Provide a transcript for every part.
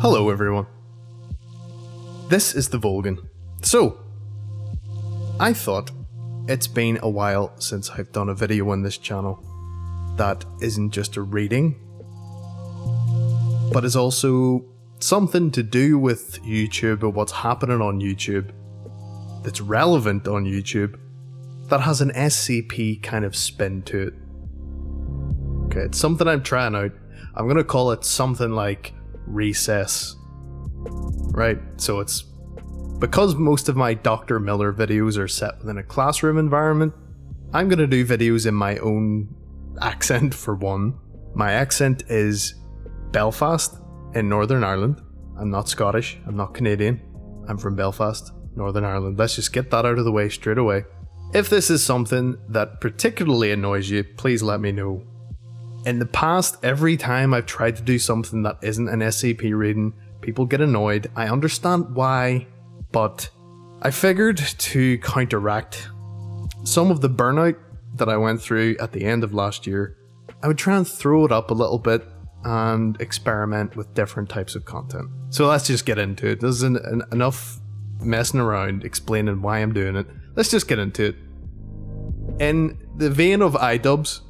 Hello everyone. This is TheVolgun. So, I thought it's been a while since I've done a video on this channel that isn't just a reading, but is also something to do with YouTube or what's happening on YouTube, that's relevant on YouTube, that has an SCP kind of spin to it. Okay, it's something I'm trying out. I'm gonna call it something like Recess. Right, so it's because most of my Dr. Millar videos are set within a classroom environment, I'm gonna do videos in my own accent for one. My accent is Belfast in Northern Ireland. I'm not Scottish, I'm not Canadian, I'm from Belfast, Northern Ireland. Let's just get that out of the way straight away. If this is something that particularly annoys you, please let me know. In the past, every time I've tried to do something that isn't an SCP reading, people get annoyed. I understand why, but I figured to counteract some of the burnout that I went through at the end of last year, I would try and throw it up a little bit and experiment with different types of content. So let's just get into it. There's enough messing around explaining why I'm doing it. Let's just get into it. In the vein of iDubbbz,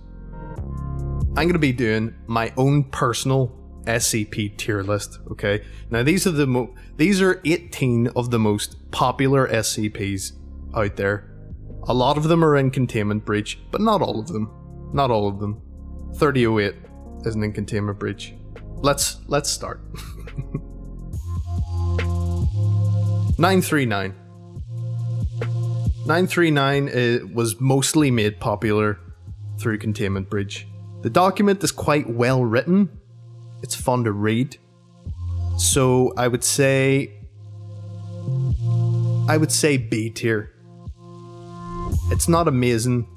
I'm going to be doing my own personal SCP tier list, okay? Now these are 18 of the most popular SCPs out there. A lot of them are in Containment Breach, but not all of them. Not all of them. 3008 isn't in Containment Breach. Let's start. 939. 939 was mostly made popular through Containment Breach. The document is quite well written. It's fun to read. So I would say B tier. It's not amazing.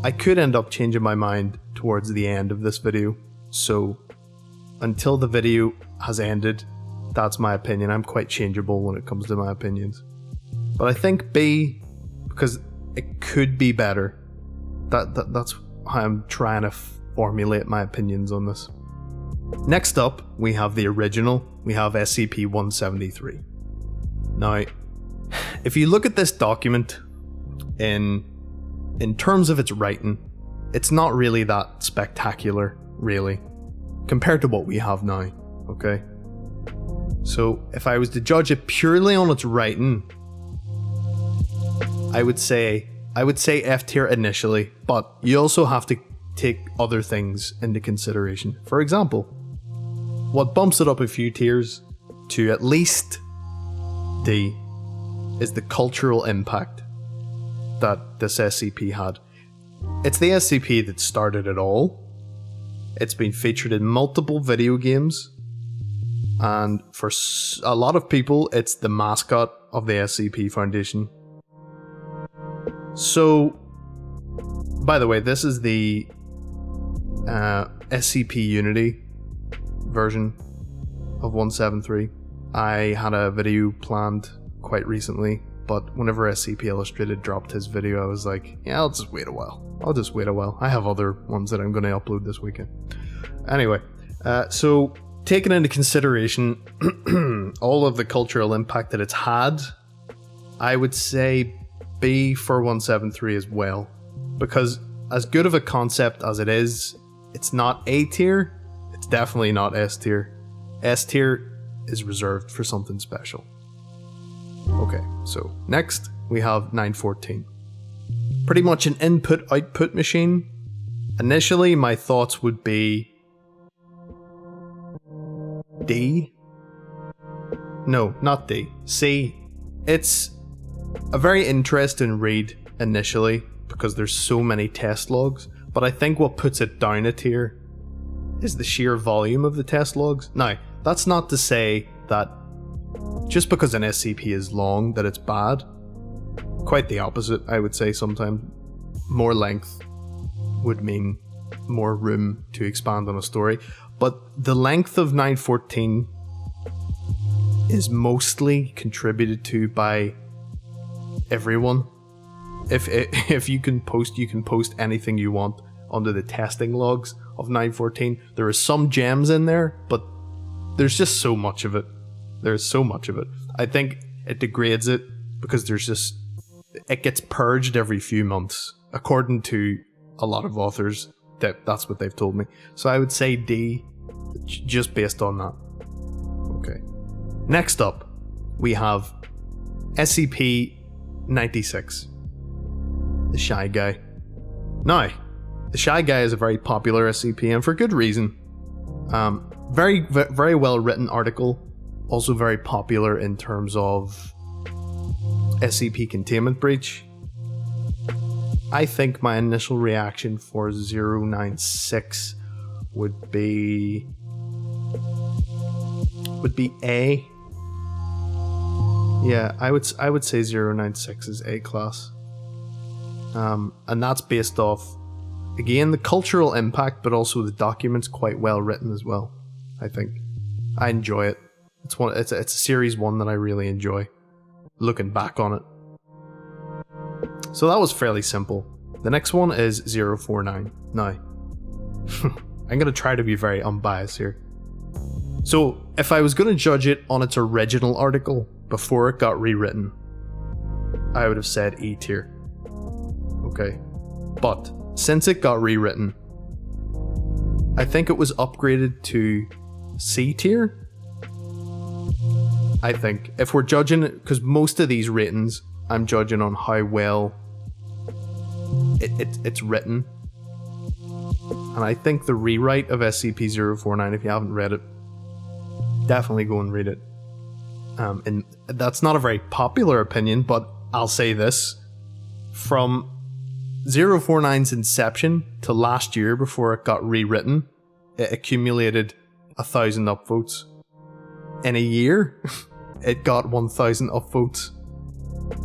I could end up changing my mind towards the end of this video. So until the video has ended, that's my opinion. I'm quite changeable when it comes to my opinions. But I think B, because it could be better. That's how I'm trying to formulate my opinions on this. Next up, we have the original. We have SCP-173. Now, if you look at this document in terms of its writing, it's not really that spectacular, really, compared to what we have now, okay? So, if I was to judge it purely on its writing, I would say F tier initially, but you also have to take other things into consideration. For example, what bumps it up a few tiers to at least D is the cultural impact that this SCP had. It's the SCP that started it all. It's been featured in multiple video games, and for a lot of people, it's the mascot of the SCP Foundation. So, by the way, this is the SCP Unity version of 173. I had a video planned quite recently, but whenever SCP Illustrated dropped his video, I was like, yeah, I'll just wait a while. I have other ones that I'm going to upload this weekend. Anyway, so taking into consideration all of the cultural impact that it's had, I would say B for 173 as well, because as good of a concept as it is, it's not A tier, it's definitely not S tier. S tier is reserved for something special. Okay, so next we have 914. Pretty much an input-output machine. Initially my thoughts would be D. No, not D. C. It's a very interesting read initially because there's so many test logs, but I think what puts it down a tier is the sheer volume of the test logs. Now, that's not to say that just because an SCP is long that it's bad. Quite the opposite, I would say sometimes. More length would mean more room to expand on a story, but the length of 914 is mostly contributed to by everyone. If you can post anything you want under the testing logs of 914. There are some gems in there, but there's just so much of it. There's so much of it. I think it degrades it because it gets purged every few months, according to a lot of authors. That's what they've told me. So I would say D, just based on that. Okay. Next up, we have SCP-96, the Shy Guy. Now, the Shy Guy is a very popular SCP, and for good reason. Very, very well written article. Also very popular in terms of SCP containment breach. I think my initial reaction for 096 would be A. Yeah, I would say 096 is A class. And that's based off, again, the cultural impact, but also the document's quite well written as well. I think I enjoy it. It's a series 1 that I really enjoy. Looking back on it. So that was fairly simple. The next one is 049. Now, I'm going to try to be very unbiased here. So, if I was going to judge it on its original article before it got rewritten, I would have said E tier. Okay. But, since it got rewritten, I think it was upgraded to C tier. I think. If we're judging it, because most of these ratings, I'm judging on how well it's written. And I think the rewrite of SCP-049, if you haven't read it, definitely go and read it. And that's not a very popular opinion, but I'll say this. From 049's inception to last year before it got rewritten, it accumulated 1,000 upvotes. In a year, it got 1,000 upvotes.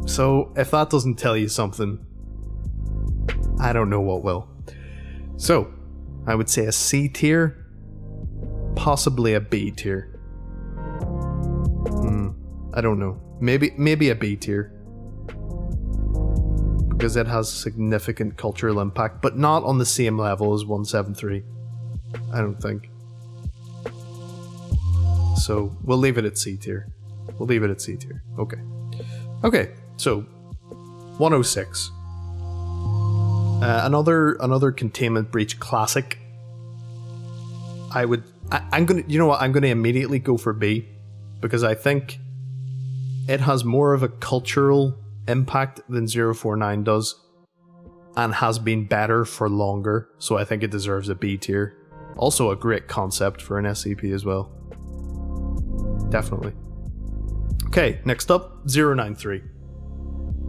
So, if that doesn't tell you something, I don't know what will. So, I would say a C tier, possibly a B tier. I don't know. Maybe a B tier. Because it has significant cultural impact, but not on the same level as 173. I don't think. So, we'll leave it at C tier. Okay. Okay, so 106. Another containment breach classic. I'm gonna immediately go for B, because I think it has more of a cultural impact than 049 does, and has been better for longer, so I think it deserves a B tier. Also a great concept for an SCP as well. Definitely. Okay, next up, 093.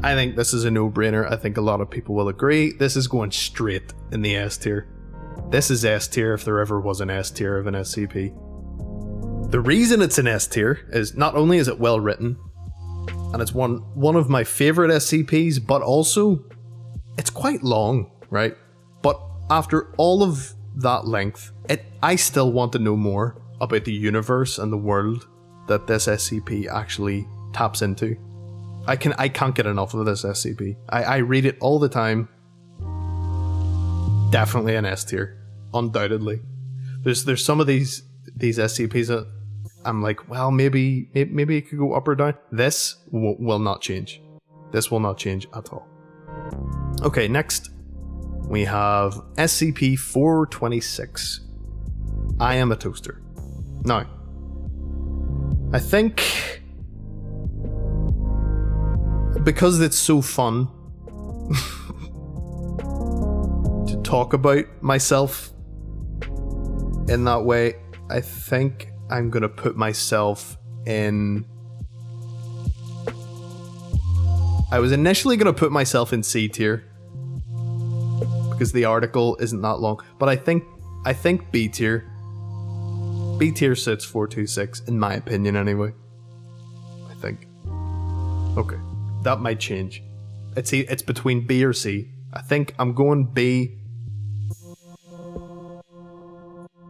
I think this is a no-brainer. I think a lot of people will agree. This is going straight in the S tier. This is S tier if there ever was an S tier of an SCP. The reason it's an S tier is not only is it well written, and it's one of my favourite SCPs, but also it's quite long, right? But after all of that length, I still want to know more about the universe and the world that this SCP actually taps into. I can't get enough of this SCP. I read it all the time. Definitely an S tier, undoubtedly. There's some of these SCPs that I'm like, well, maybe it could go up or down. This will not change. This will not change at all. Okay, next we have SCP-426. I am a toaster. Now, I think because it's so fun to talk about myself in that way, I think I'm gonna put myself in... I was initially gonna put myself in C tier because the article isn't that long, but I think B tier. B tier suits 426 in my opinion anyway. I think. Okay, that might change. It's between B or C. I think I'm going B.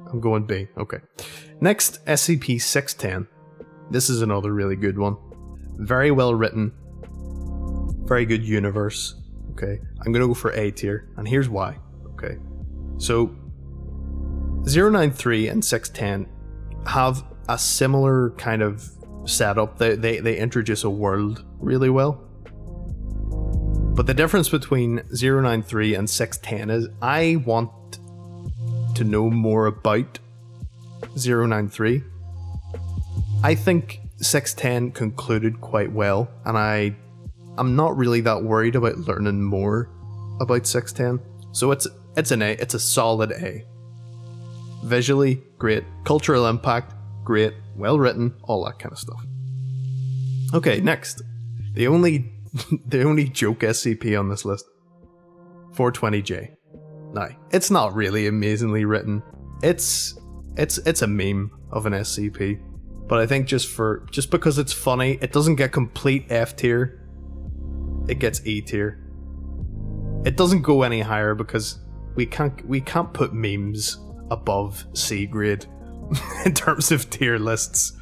I'm going B. Okay. Next, SCP-610. This is another really good one. Very well written. Very good universe. Okay. I'm gonna go for A tier, and here's why. Okay. So 093 and 610 have a similar kind of setup. They introduce a world really well. But the difference between 093 and 610 is I want to know more about 093. I think 610 concluded quite well, and I'm not really that worried about learning more about 610. So it's an A. It's a solid A. Visually, great. Cultural impact, great. Well written, all that kind of stuff. Okay, next. The only joke SCP on this list. 420J. Now, it's not really amazingly written. It's a meme of an SCP. But I think just because it's funny, it doesn't get complete F tier. It gets E tier. It doesn't go any higher because we can't put memes above C grade in terms of tier lists.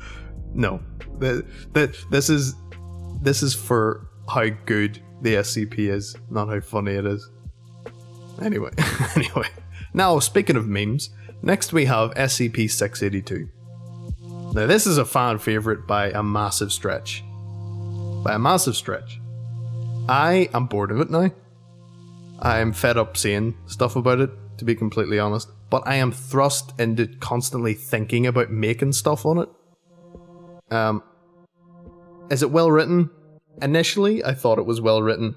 No. This is for how good the SCP is, not how funny it is. Anyway. Now, speaking of memes, next we have SCP-682. Now, this is a fan favorite by a massive stretch. I am bored of it now. I'm fed up seeing stuff about it, to be completely honest. But I am thrust into constantly thinking about making stuff on it. Is it well written? Initially, I thought it was well written.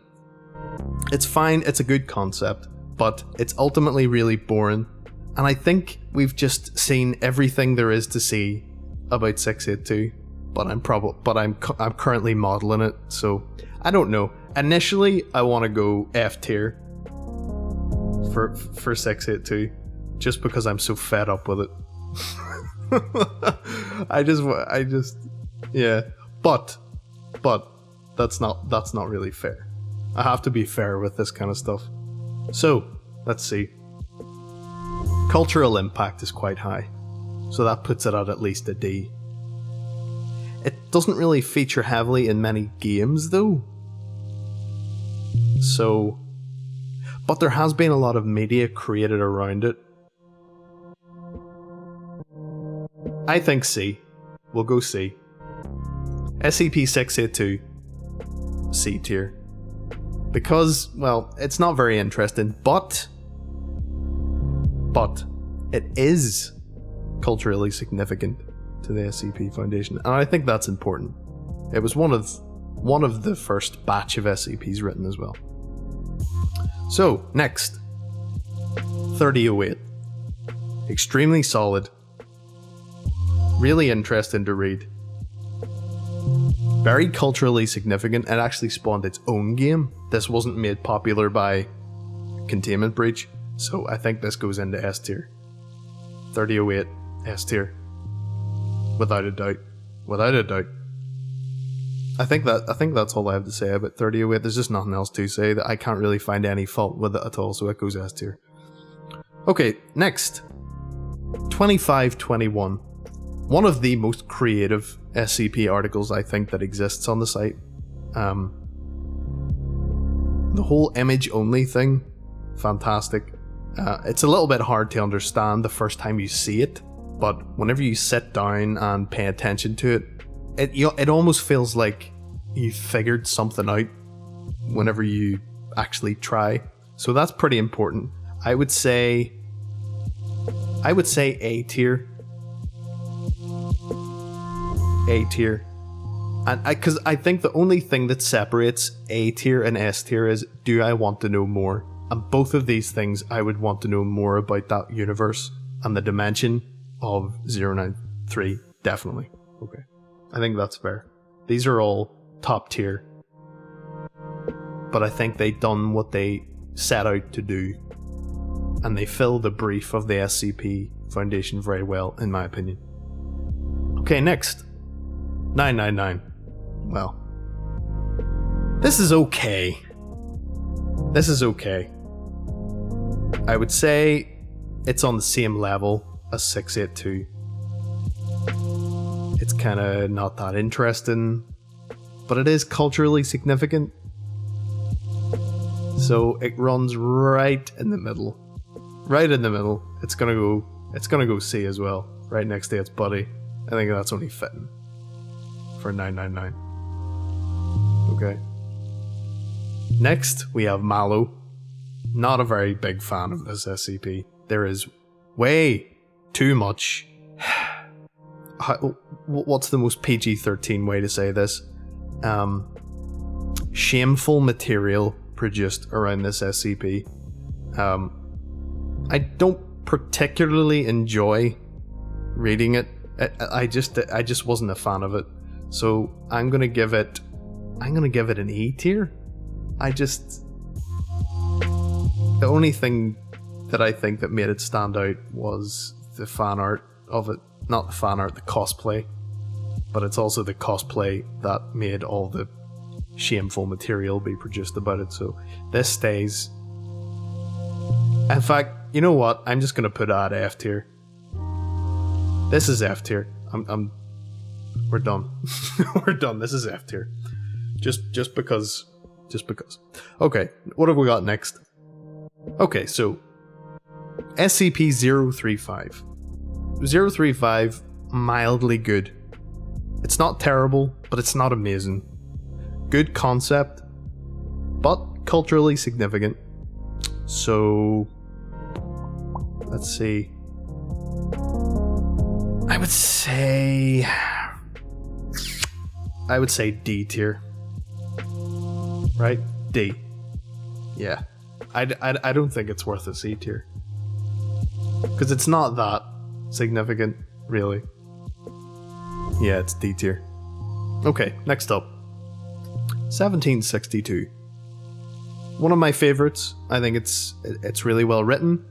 It's fine, it's a good concept, but it's ultimately really boring. And I think we've just seen everything there is to see about 682. But I'm currently modeling it, so I don't know. Initially, I want to go F tier for 682, just because I'm so fed up with it. Yeah. But that's not really fair. I have to be fair with this kind of stuff. So let's see. Cultural impact is quite high, so that puts it at least a D. It doesn't really feature heavily in many games though. So, but there has been a lot of media created around it. I think C. We'll go C. SCP-682, C tier. Because, well, it's not very interesting, but it is culturally significant to the SCP Foundation, and I think that's important. It was one of the first batch of SCPs written as well. So, next. 3008. Extremely solid. Really interesting to read. Very culturally significant. It actually spawned its own game. This wasn't made popular by Containment Breach, so I think this goes into S tier. 3008, S tier. Without a doubt. I think that's all I have to say about 3008. There's just nothing else to say. That I can't really find any fault with it at all, so it goes S tier. Okay, next. 2521. One of the most creative SCP articles I think that exists on the site. The whole image only thing, fantastic. It's a little bit hard to understand the first time you see it, but whenever you sit down and pay attention to it, it almost feels like you figured something out whenever you actually try. So that's pretty important. I would say A tier. A tier. And because I think the only thing that separates A tier and S tier is, do I want to know more? And both of these things, I would want to know more about that universe and the dimension of 093. Definitely. Okay. I think that's fair. These are all top tier. But I think they done what they set out to do. And they fill the brief of the SCP Foundation very well, in my opinion. Okay, next. 999. Well. This is okay. I would say it's on the same level as 682. It's kinda not that interesting, but it is culturally significant. So it runs right in the middle. Right in the middle. It's gonna go C as well, right next to its buddy. I think that's only fitting for 999. Okay. Next, we have Mahelyk. Not a very big fan of this SCP. There is way too much. What's the most PG-13 way to say this? Shameful material produced around this SCP. I don't particularly enjoy reading it. I just wasn't a fan of it. So I'm gonna give it an E tier. The only thing that I think that made it stand out was the fan art of it. Not the fan art, the cosplay. But it's also the cosplay that made all the shameful material be produced about it. So this stays. In fact, you know what? I'm just gonna put it at F tier. This is F tier. We're done. We're done. This is F tier. Just because. Okay, what have we got next? Okay, so SCP-035. 035, mildly good. It's not terrible, but it's not amazing. Good concept, but culturally significant. So, let's see. I would say D tier. Right? D. Yeah. I don't think it's worth a C tier. Because it's not that significant, really. Yeah, it's D tier. Okay, next up. 1762. One of my favorites. I think it's really well written.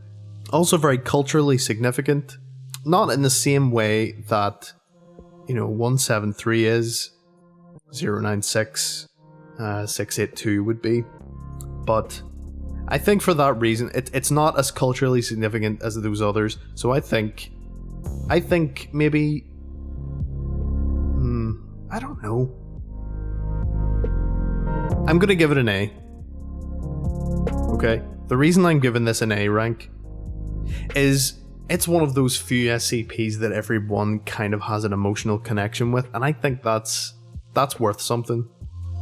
Also very culturally significant. Not in the same way that, 173 is, 096, 682 would be. But I think for that reason, it's not as culturally significant as those others. So I think maybe... I don't know. I'm gonna give it an A. Okay? The reason I'm giving this an A rank is it's one of those few SCPs that everyone kind of has an emotional connection with, and I think that's worth something.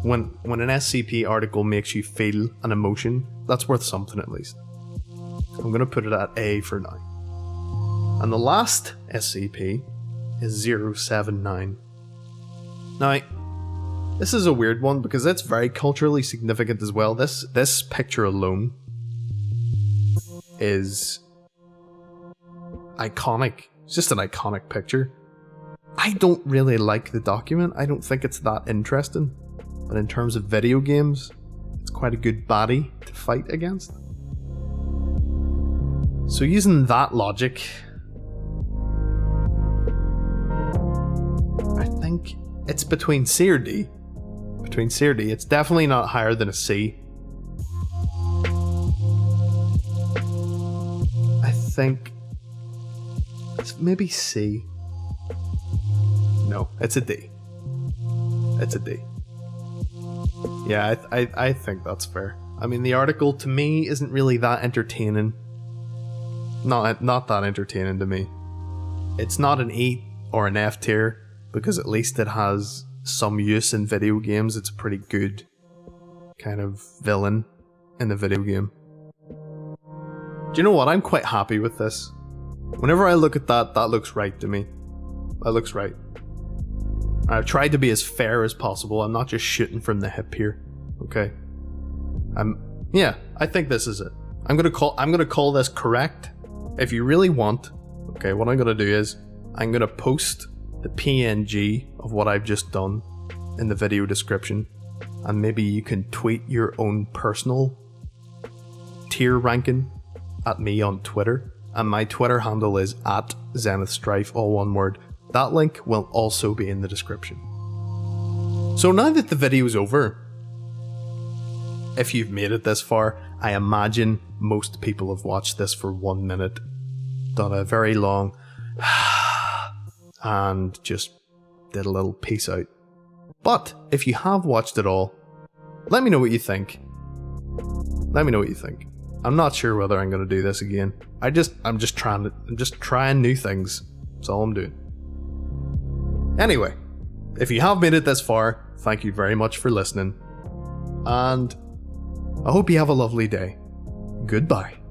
When an SCP article makes you feel an emotion, that's worth something at least. I'm gonna put it at A for now. And the last SCP is 079. Now, this is a weird one because it's very culturally significant as well. This picture alone is iconic. It's just an iconic picture. I don't really like the document. I don't think it's that interesting. But in terms of video games, it's quite a good baddie to fight against. So using that logic, I think it's between C or D. Between C or D. It's definitely not higher than a C. I think it's maybe C. No, it's a D. It's a D. Yeah, I think that's fair. I mean, the article to me isn't really that entertaining. Not that entertaining to me. It's not an E or an F tier because at least it has some use in video games. It's a pretty good kind of villain in the video game. Do you know what? I'm quite happy with this. Whenever I look at that looks right to me. That looks right. I've tried to be as fair as possible. I'm not just shooting from the hip here. Okay. Yeah, I think this is it. I'm gonna call this correct. If you really want, okay, what I'm gonna do is I'm gonna post the PNG of what I've just done in the video description, and maybe you can tweet your own personal tier ranking at me on Twitter, and my Twitter handle is @ZenithStrife, all one word. That link will also be in the description. So now that the video is over, if you've made it this far, I imagine most people have watched this for 1 minute, done a very long and just did a little peace out. But if you have watched it all, let me know what you think. Let me know what you think. I'm not sure whether I'm going to do this again. I'm just trying new things. That's all I'm doing. Anyway, if you have made it this far, thank you very much for listening. And I hope you have a lovely day. Goodbye.